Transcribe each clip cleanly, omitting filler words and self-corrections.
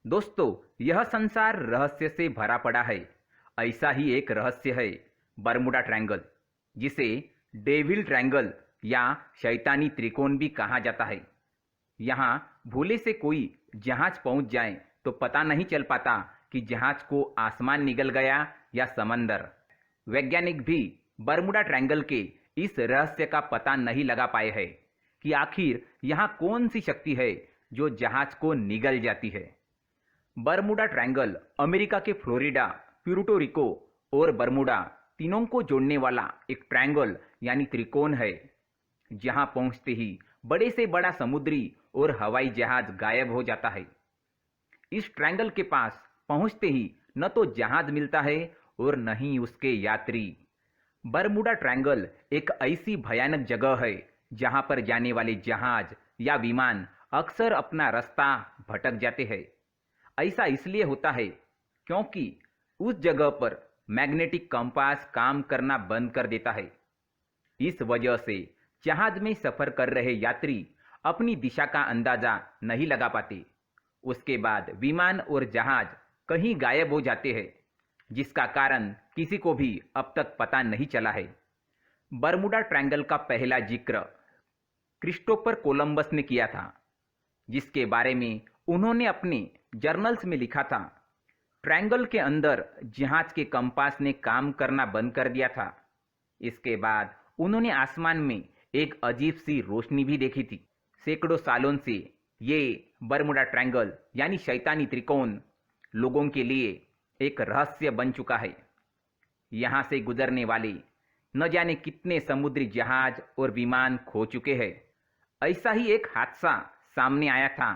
दोस्तों, यह संसार रहस्य से भरा पड़ा है। ऐसा ही एक रहस्य है बरमुडा ट्रायंगल, जिसे डेविल ट्रायंगल या शैतानी त्रिकोण भी कहा जाता है। यहाँ भूले से कोई जहाज पहुंच जाए तो पता नहीं चल पाता कि जहाज को आसमान निगल गया या समंदर। वैज्ञानिक भी बरमुडा ट्रायंगल के इस रहस्य का पता नहीं लगा पाए हैं कि आखिर यहाँ कौन सी शक्ति है जो जहाज को निगल जाती है। बरमुडा ट्रायंगल अमेरिका के फ्लोरिडा, प्यूर्टो रिको और बरमुडा तीनों को जोड़ने वाला एक ट्रायंगल यानी त्रिकोण है। जहां पहुंचते ही बड़े से बड़ा समुद्री और हवाई जहाज गायब हो जाता है। इस ट्रायंगल के पास पहुंचते ही न तो जहाज मिलता है और न ही उसके यात्री। बरमुडा ट्रायंगल एक ऐसी भयानक जगह है जहां पर जाने वाले जहाज या विमान अक्सर अपना रास्ता भटक जाते हैं। ऐसा इसलिए होता है क्योंकि उस जगह पर मैग्नेटिक कंपास काम करना बंद कर देता है। इस वजह से जहाज में सफर कर रहे यात्री अपनी दिशा का अंदाजा नहीं लगा पाते। उसके बाद विमान और जहाज कहीं गायब हो जाते हैं, जिसका कारण किसी को भी अब तक पता नहीं चला है। बरमुडा ट्रायंगल का पहला जिक्र क्रिस्टोफर कोलंबस ने किया था, जिसके बारे में उन्होंने अपने जर्नल्स में लिखा था। ट्रायंगल के अंदर जहाज के कंपास ने काम करना बंद कर दिया था। इसके बाद उन्होंने आसमान में एक अजीब सी रोशनी भी देखी थी। सैकड़ों सालों से ये बरमुडा ट्रायंगल यानी शैतानी त्रिकोण लोगों के लिए एक रहस्य बन चुका है। यहाँ से गुजरने वाले न जाने कितने समुद्री जहाज और विमान खो चुके हैं। ऐसा ही एक हादसा सामने आया था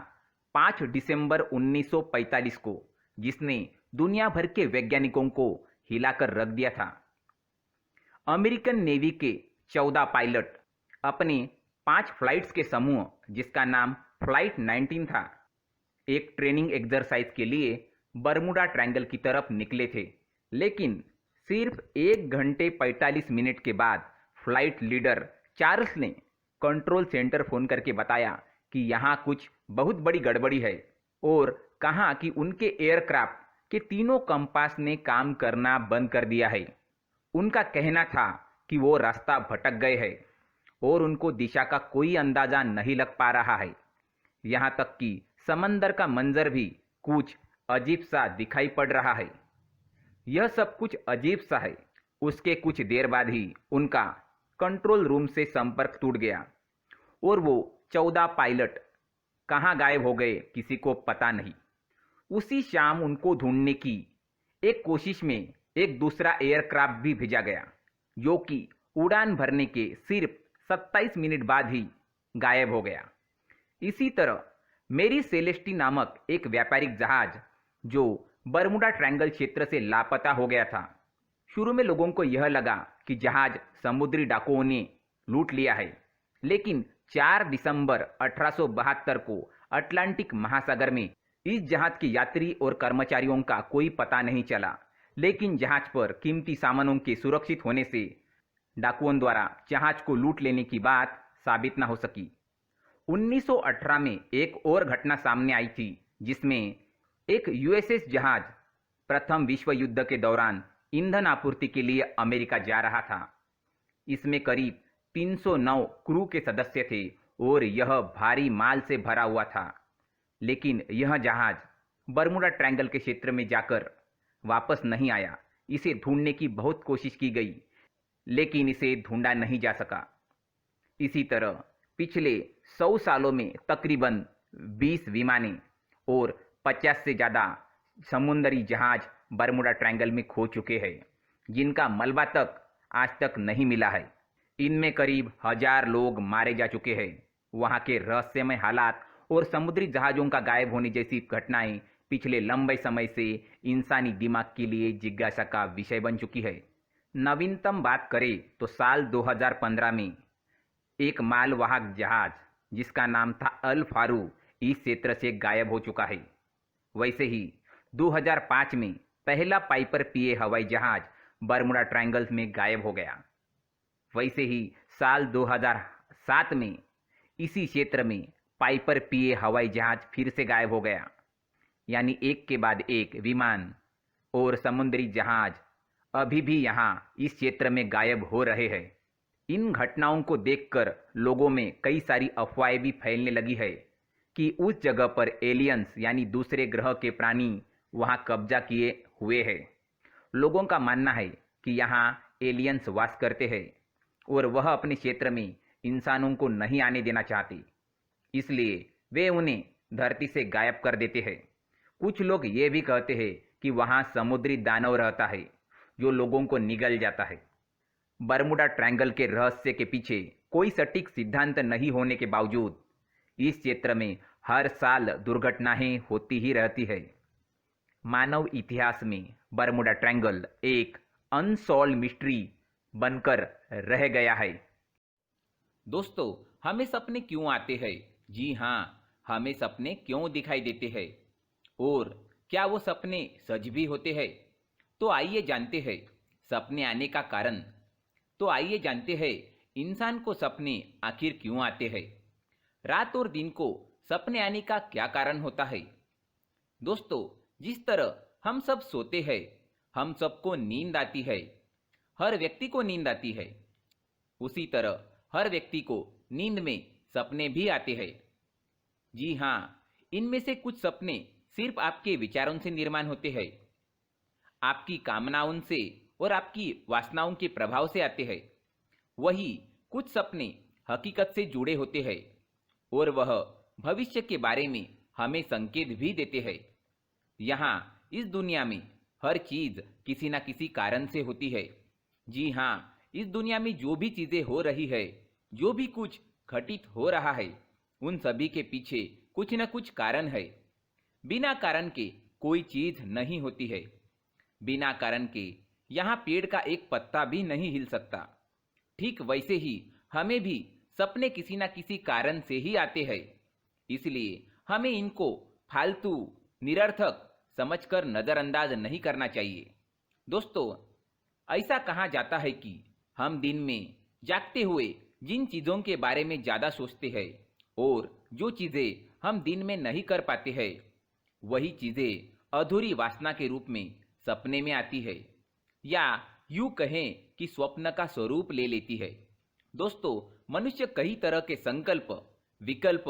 5 दिसंबर 1945 को, जिसने दुनिया भर के वैज्ञानिकों को हिलाकर रख दिया था। अमेरिकन नेवी के 14 पायलट अपने 5 फ्लाइट्स के समूह, जिसका नाम फ्लाइट 19 था, एक ट्रेनिंग एक्सरसाइज के लिए बरमुडा ट्रायंगल की तरफ निकले थे। लेकिन सिर्फ 1 घंटे 45 मिनट के बाद फ्लाइट लीडर चार्ल्स ने कंट्रोल सेंटर फोन करके बताया कि यहाँ कुछ बहुत बड़ी गड़बड़ी है और कहा कि उनके एयरक्राफ्ट के तीनों कंपास ने काम करना बंद कर दिया है। उनका कहना था कि वो रास्ता भटक गए हैं और उनको दिशा का कोई अंदाजा नहीं लग पा रहा है। यहाँ तक कि समंदर का मंजर भी कुछ अजीब सा दिखाई पड़ रहा है। यह सब कुछ अजीब सा है। उसके कुछ देर बाद ही उनका कंट्रोल रूम से संपर्क टूट गया और वो 14 पायलट कहाँ गायब हो गए किसी को पता नहीं। उसी शाम उनको ढूंढने की एक कोशिश में एक दूसरा एयरक्राफ्ट भी भेजा गया, जो कि उड़ान भरने के सिर्फ 27 मिनट बाद ही गायब हो गया। इसी तरह मेरी सेलेस्टी नामक एक व्यापारिक जहाज जो बरमुडा ट्रायंगल क्षेत्र से लापता हो गया था। शुरू में लोगों को यह लगा कि जहाज समुद्री डाकुओं ने लूट लिया है, लेकिन 4 दिसंबर 1872 को अटलांटिक महासागर में इस जहाज के यात्री और कर्मचारियों का कोई पता नहीं चला। लेकिन जहाज पर कीमती सामानों के सुरक्षित होने से डाकुओं द्वारा जहाज को लूट लेने की बात साबित न हो सकी। 1918 में एक और घटना सामने आई थी, जिसमें एक यूएसएस जहाज प्रथम विश्व युद्ध के दौरान ईंधन आपूर्ति के लिए अमेरिका जा रहा था। इसमें करीब 309 क्रू के सदस्य थे और यह भारी माल से भरा हुआ था। लेकिन यह जहाज बरमुडा ट्रायंगल के क्षेत्र में जाकर वापस नहीं आया। इसे ढूंढने की बहुत कोशिश की गई, लेकिन इसे ढूंढा नहीं जा सका। इसी तरह पिछले 100 सालों में तकरीबन 20 विमानें और 50 से ज़्यादा समुद्री जहाज बरमुडा ट्रायंगल में खो चुके हैं, जिनका मलबा तक आज तक नहीं मिला है। इनमें करीब 1000 लोग मारे जा चुके हैं। वहाँ के रहस्यमय हालात और समुद्री जहाज़ों का गायब होने जैसी घटनाएं पिछले लंबे समय से इंसानी दिमाग के लिए जिज्ञासा का विषय बन चुकी है। नवीनतम बात करें तो साल 2015 में एक मालवाहक जहाज जिसका नाम था अल फारू इस क्षेत्र से गायब हो चुका है। वैसे ही 2005 में पहला पाइपर पीए हवाई जहाज बरमुडा ट्रायंगल में गायब हो गया। वैसे ही साल 2007 में इसी क्षेत्र में पाइपर पीए हवाई जहाज फिर से गायब हो गया। यानी एक के बाद एक विमान और समुद्री जहाज अभी भी यहाँ इस क्षेत्र में गायब हो रहे हैं। इन घटनाओं को देखकर लोगों में कई सारी अफवाहें भी फैलने लगी है कि उस जगह पर एलियंस यानी दूसरे ग्रह के प्राणी वहाँ कब्जा किए हुए हैं। लोगों का मानना है कि यहाँ एलियंस वास करते हैं और वह अपने क्षेत्र में इंसानों को नहीं आने देना चाहते, इसलिए वे उन्हें धरती से गायब कर देते हैं। कुछ लोग ये भी कहते हैं कि वहाँ समुद्री दानव रहता है जो लोगों को निगल जाता है। बरमुडा ट्रायंगल के रहस्य के पीछे कोई सटीक सिद्धांत नहीं होने के बावजूद इस क्षेत्र में हर साल दुर्घटनाएं होती ही रहती है। मानव इतिहास में बरमुडा ट्रायंगल एक अनसॉल्व मिस्ट्री बनकर रह गया है। दोस्तों, हमें सपने क्यों आते हैं? जी हाँ, हमें सपने क्यों दिखाई देते हैं और क्या वो सपने सच भी होते हैं? तो आइए जानते हैं सपने आने का कारण। तो आइए जानते हैं इंसान को सपने आखिर क्यों आते हैं। रात और दिन को सपने आने का क्या कारण होता है? दोस्तों, जिस तरह हम सब सोते हैं, हम सबको नींद आती है, हर व्यक्ति को नींद आती है, उसी तरह हर व्यक्ति को नींद में सपने भी आते हैं। जी हाँ, इनमें से कुछ सपने सिर्फ आपके विचारों से निर्माण होते हैं, आपकी कामनाओं से और आपकी वासनाओं के प्रभाव से आते हैं। वही कुछ सपने हकीकत से जुड़े होते हैं और वह भविष्य के बारे में हमें संकेत भी देते हैं। यहाँ इस दुनिया में हर चीज किसी न किसी कारण से होती है। जी हाँ, इस दुनिया में जो भी चीजें हो रही है, जो भी कुछ घटित हो रहा है, उन सभी के पीछे कुछ न कुछ कारण है। बिना कारण के कोई चीज नहीं होती है। बिना कारण के यहाँ पेड़ का एक पत्ता भी नहीं हिल सकता। ठीक वैसे ही हमें भी सपने किसी न किसी कारण से ही आते हैं। इसलिए हमें इनको फालतू, निरर्थक समझकर नजरअंदाज नहीं करना चाहिए। दोस्तों, ऐसा कहा जाता है कि हम दिन में जागते हुए जिन चीज़ों के बारे में ज़्यादा सोचते हैं और जो चीज़ें हम दिन में नहीं कर पाते हैं, वही चीज़ें अधूरी वासना के रूप में सपने में आती है, या यूं कहें कि स्वप्न का स्वरूप ले लेती है। दोस्तों, मनुष्य कई तरह के संकल्प, विकल्प,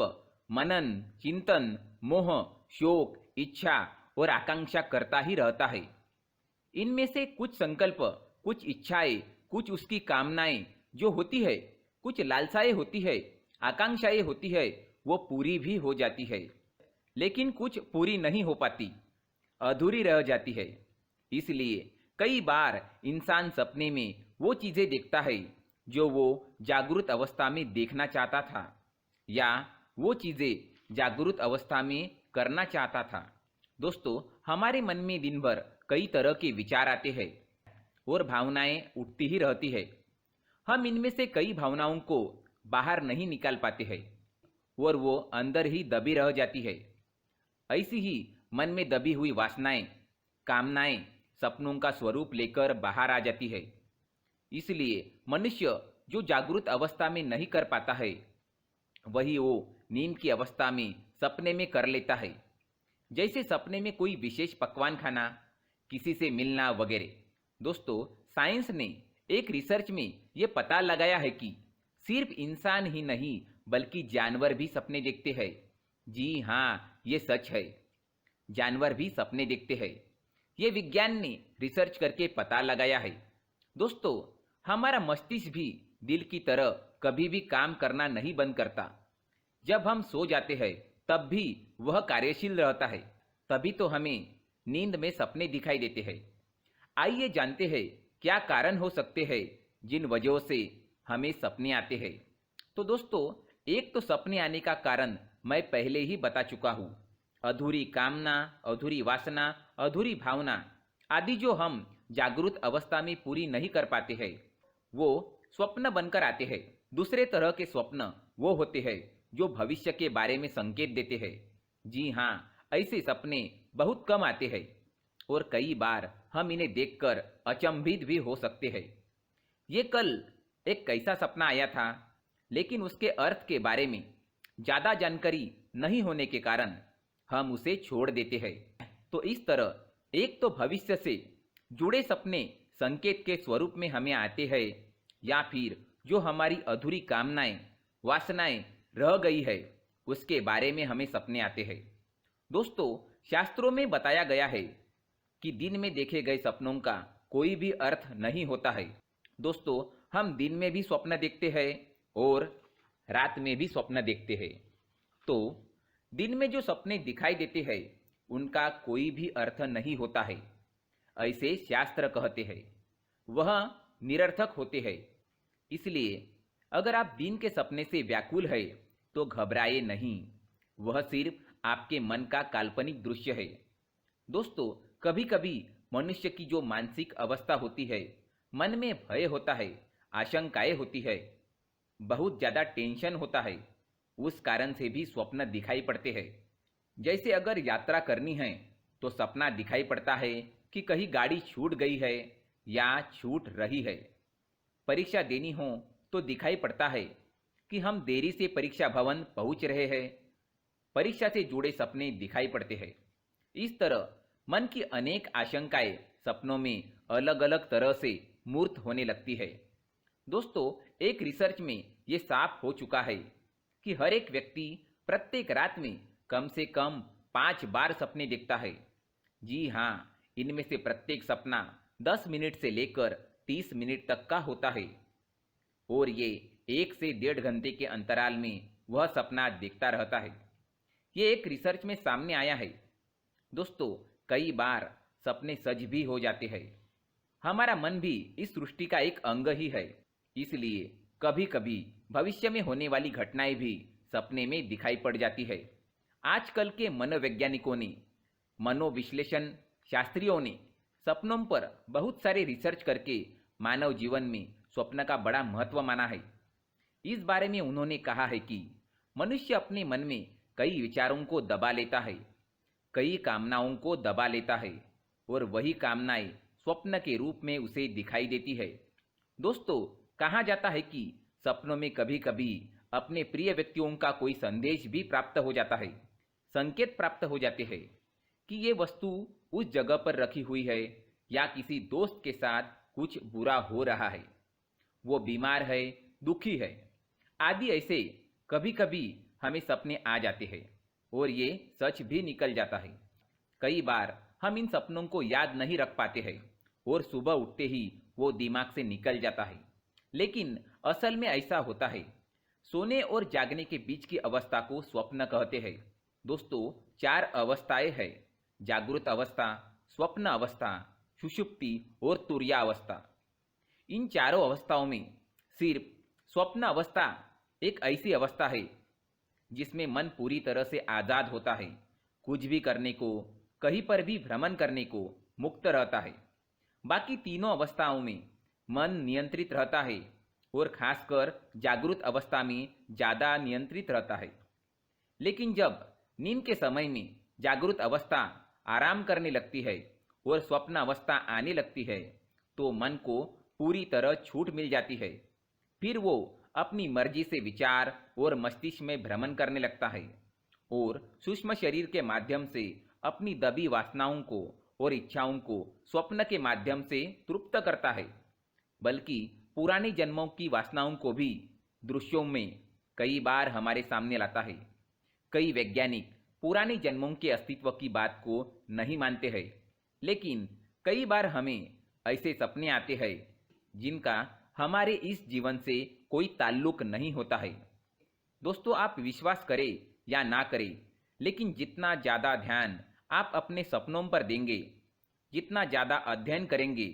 मनन, चिंतन, मोह, शोक, इच्छा और आकांक्षा करता ही रहता है। इनमें से कुछ संकल्प, कुछ इच्छाएं, कुछ उसकी कामनाएं जो होती है, कुछ लालसाएं होती है, आकांक्षाएं होती है, वो पूरी भी हो जाती है, लेकिन कुछ पूरी नहीं हो पाती, अधूरी रह जाती है। इसलिए कई बार इंसान सपने में वो चीजें देखता है जो वो जागृत अवस्था में देखना चाहता था, या वो चीजें जागृत अवस्था में करना चाहता था। दोस्तों, हमारे मन में दिन भर कई तरह के विचार आते हैं और भावनाएं उठती ही रहती है। हम इनमें से कई भावनाओं को बाहर नहीं निकाल पाते हैं और वो अंदर ही दबी रह जाती है। ऐसी ही मन में दबी हुई वासनाएं, कामनाएं सपनों का स्वरूप लेकर बाहर आ जाती है। इसलिए मनुष्य जो जागृत अवस्था में नहीं कर पाता है, वही वो नींद की अवस्था में सपने में कर लेता है। जैसे सपने में कोई विशेष पकवान खाना, किसी से मिलना वगैरह। दोस्तों, साइंस ने एक रिसर्च में ये पता लगाया है कि सिर्फ इंसान ही नहीं बल्कि जानवर भी सपने देखते हैं। जी हाँ, ये सच है, जानवर भी सपने देखते हैं। ये विज्ञान ने रिसर्च करके पता लगाया है। दोस्तों, हमारा मस्तिष्क भी दिल की तरह कभी भी काम करना नहीं बंद करता। जब हम सो जाते हैं तब भी वह कार्यशील रहता है, तभी तो हमें नींद में सपने दिखाई देते हैं। आइए जानते हैं क्या कारण हो सकते हैं जिन वजहों से हमें सपने आते हैं। तो दोस्तों, एक तो सपने आने का कारण मैं पहले ही बता चुका हूँ। अधूरी कामना, अधूरी वासना, अधूरी भावना आदि जो हम जागृत अवस्था में पूरी नहीं कर पाते हैं, वो स्वप्न बनकर आते हैं। दूसरे तरह के स्वप्न वो होते हैं जो भविष्य के बारे में संकेत देते हैं। जी हाँ, ऐसे सपने बहुत कम आते हैं और कई बार हम इन्हें देखकर अचंभित भी हो सकते हैं। ये कल एक कैसा सपना आया था, लेकिन उसके अर्थ के बारे में ज़्यादा जानकारी नहीं होने के कारण हम उसे छोड़ देते हैं। तो इस तरह एक तो भविष्य से जुड़े सपने संकेत के स्वरूप में हमें आते हैं, या फिर जो हमारी अधूरी कामनाएं, वासनाएं रह गई है उसके बारे में हमें सपने आते हैं। दोस्तों, शास्त्रों में बताया गया है कि दिन में देखे गए सपनों का कोई भी अर्थ नहीं होता है। दोस्तों, हम दिन में भी स्वप्न देखते हैं और रात में भी स्वप्न देखते हैं। तो दिन में जो सपने दिखाई देते हैं उनका कोई भी अर्थ नहीं होता है, ऐसे शास्त्र कहते हैं। वह निरर्थक होते हैं। इसलिए अगर आप दिन के सपने से व्याकुल है तो घबराए नहीं, वह सिर्फ आपके मन का काल्पनिक दृश्य है। दोस्तों, कभी कभी मनुष्य की जो मानसिक अवस्था होती है, मन में भय होता है, आशंकाएं होती है, बहुत ज़्यादा टेंशन होता है, उस कारण से भी स्वप्न दिखाई पड़ते हैं। जैसे अगर यात्रा करनी है तो सपना दिखाई पड़ता है कि कहीं गाड़ी छूट गई है या छूट रही है। परीक्षा देनी हो तो दिखाई पड़ता है कि हम देरी से परीक्षा भवन पहुंच रहे हैं। परीक्षा से जुड़े सपने दिखाई पड़ते हैं। इस तरह मन की अनेक आशंकाएं सपनों में अलग अलग तरह से मूर्त होने लगती है। दोस्तों, एक रिसर्च में ये साफ हो चुका है कि हर एक व्यक्ति प्रत्येक रात में कम से कम 5 बार सपने देखता है। जी हाँ, इनमें से प्रत्येक सपना 10 मिनट से लेकर 30 मिनट तक का होता है और ये 1 से 1.5 घंटे के अंतराल में वह सपना देखता रहता है। ये एक रिसर्च में सामने आया है। दोस्तों, कई बार सपने सच भी हो जाते हैं। हमारा मन भी इस सृष्टि का एक अंग ही है, इसलिए कभी कभी भविष्य में होने वाली घटनाएं भी सपने में दिखाई पड़ जाती है। आजकल के मनोवैज्ञानिकों ने, मनोविश्लेषण शास्त्रियों ने सपनों पर बहुत सारे रिसर्च करके मानव जीवन में स्वप्न का बड़ा महत्व माना है। इस बारे में उन्होंने कहा है कि मनुष्य अपने मन में कई विचारों को दबा लेता है, कई कामनाओं को दबा लेता है और वही कामनाएं स्वप्न के रूप में उसे दिखाई देती है। दोस्तों, कहा जाता है कि सपनों में कभी कभी अपने प्रिय व्यक्तियों का कोई संदेश भी प्राप्त हो जाता है। संकेत प्राप्त हो जाते हैं कि ये वस्तु उस जगह पर रखी हुई है या किसी दोस्त के साथ कुछ बुरा हो रहा है, वो बीमार है, दुखी है आदि। ऐसे कभी कभी हमें सपने आ जाते हैं और ये सच भी निकल जाता है। कई बार हम इन सपनों को याद नहीं रख पाते हैं और सुबह उठते ही वो दिमाग से निकल जाता है। लेकिन असल में ऐसा होता है। सोने और जागने के बीच की अवस्था को स्वप्न कहते हैं। दोस्तों, 4 अवस्थाएं हैं: जागृत अवस्था, स्वप्न अवस्था, सुषुप्ति और तुर्या अवस्था। इन चारों अवस्थाओं में सिर्फ स्वप्न अवस्था एक ऐसी अवस्था है जिसमें मन पूरी तरह से आज़ाद होता है, कुछ भी करने को, कहीं पर भी भ्रमण करने को मुक्त रहता है। बाकी तीनों अवस्थाओं में मन नियंत्रित रहता है और खासकर जागृत अवस्था में ज़्यादा नियंत्रित रहता है। लेकिन जब नींद के समय में जागृत अवस्था आराम करने लगती है और स्वप्न अवस्था आने लगती है तो मन को पूरी तरह छूट मिल जाती है। फिर वो अपनी मर्जी से विचार और मस्तिष्क में भ्रमण करने लगता है और सूक्ष्म शरीर के माध्यम से अपनी दबी वासनाओं को और इच्छाओं को स्वप्न के माध्यम से तृप्त करता है। बल्कि पुराने जन्मों की वासनाओं को भी दृश्यों में कई बार हमारे सामने लाता है। कई वैज्ञानिक पुराने जन्मों के अस्तित्व की बात को नहीं मानते हैं, लेकिन कई बार हमें ऐसे सपने आते हैं जिनका हमारे इस जीवन से कोई ताल्लुक नहीं होता है। दोस्तों, आप विश्वास करें या ना करें, लेकिन जितना ज़्यादा ध्यान आप अपने सपनों पर देंगे, जितना ज़्यादा अध्ययन करेंगे,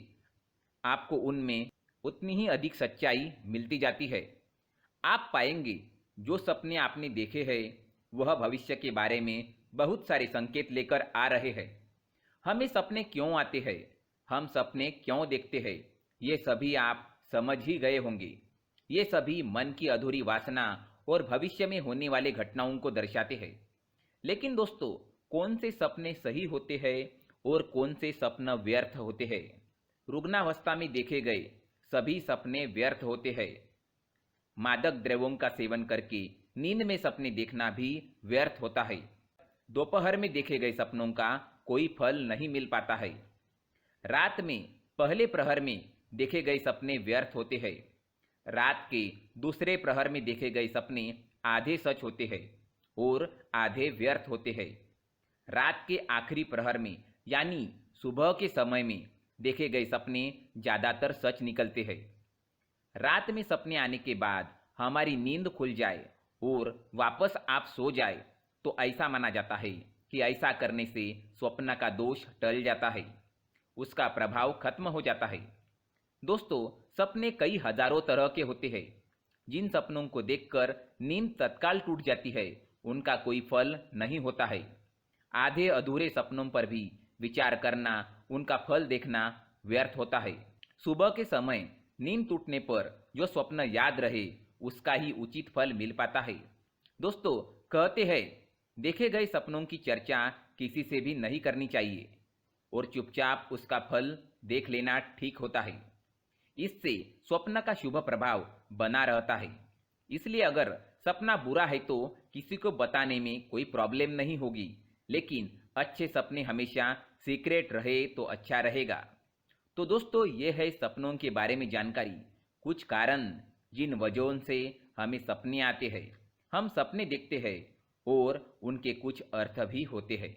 आपको उनमें उतनी ही अधिक सच्चाई मिलती जाती है। आप पाएंगे जो सपने आपने देखे हैं वह भविष्य के बारे में बहुत सारे संकेत लेकर आ रहे हैं। हमें सपने क्यों आते हैं, हम सपने क्यों देखते हैं, ये सभी आप समझ ही गए होंगे। ये सभी मन की अधूरी वासना और भविष्य में होने वाले घटनाओं को दर्शाते हैं। लेकिन दोस्तों, कौन से सपने सही होते हैं और कौन से सपने व्यर्थ होते हैं? रुग्णावस्था में देखे गए सभी सपने व्यर्थ होते हैं। मादक द्रव्यों का सेवन करके नींद में सपने देखना भी व्यर्थ होता है। दोपहर में देखे गए सपनों का कोई फल नहीं मिल पाता है। रात में पहले प्रहर में देखे गए सपने व्यर्थ होते हैं। रात के दूसरे प्रहर में देखे गए सपने आधे सच होते हैं और आधे व्यर्थ होते हैं। रात के आखिरी प्रहर में यानी सुबह के समय में देखे गए सपने ज़्यादातर सच निकलते हैं। रात में सपने आने के बाद हमारी नींद खुल जाए और वापस आप सो जाए तो ऐसा माना जाता है कि ऐसा करने से स्वप्न का दोष टल जाता है, उसका प्रभाव खत्म हो जाता है। दोस्तों, सपने कई हजारों तरह के होते हैं। जिन सपनों को देखकर नींद तत्काल टूट जाती है उनका कोई फल नहीं होता है। आधे अधूरे सपनों पर भी विचार करना, उनका फल देखना व्यर्थ होता है। सुबह के समय नींद टूटने पर जो स्वप्न याद रहे उसका ही उचित फल मिल पाता है। दोस्तों, कहते हैं देखे गए सपनों की चर्चा किसी से भी नहीं करनी चाहिए और चुपचाप उसका फल देख लेना ठीक होता है। इससे स्वप्न का शुभ प्रभाव बना रहता है। इसलिए अगर सपना बुरा है तो किसी को बताने में कोई प्रॉब्लम नहीं होगी, लेकिन अच्छे सपने हमेशा सीक्रेट रहे तो अच्छा रहेगा। तो दोस्तों, ये है सपनों के बारे में जानकारी, कुछ कारण जिन वजहों से हमें सपने आते हैं। हम सपने देखते हैं और उनके कुछ अर्थ भी होते हैं।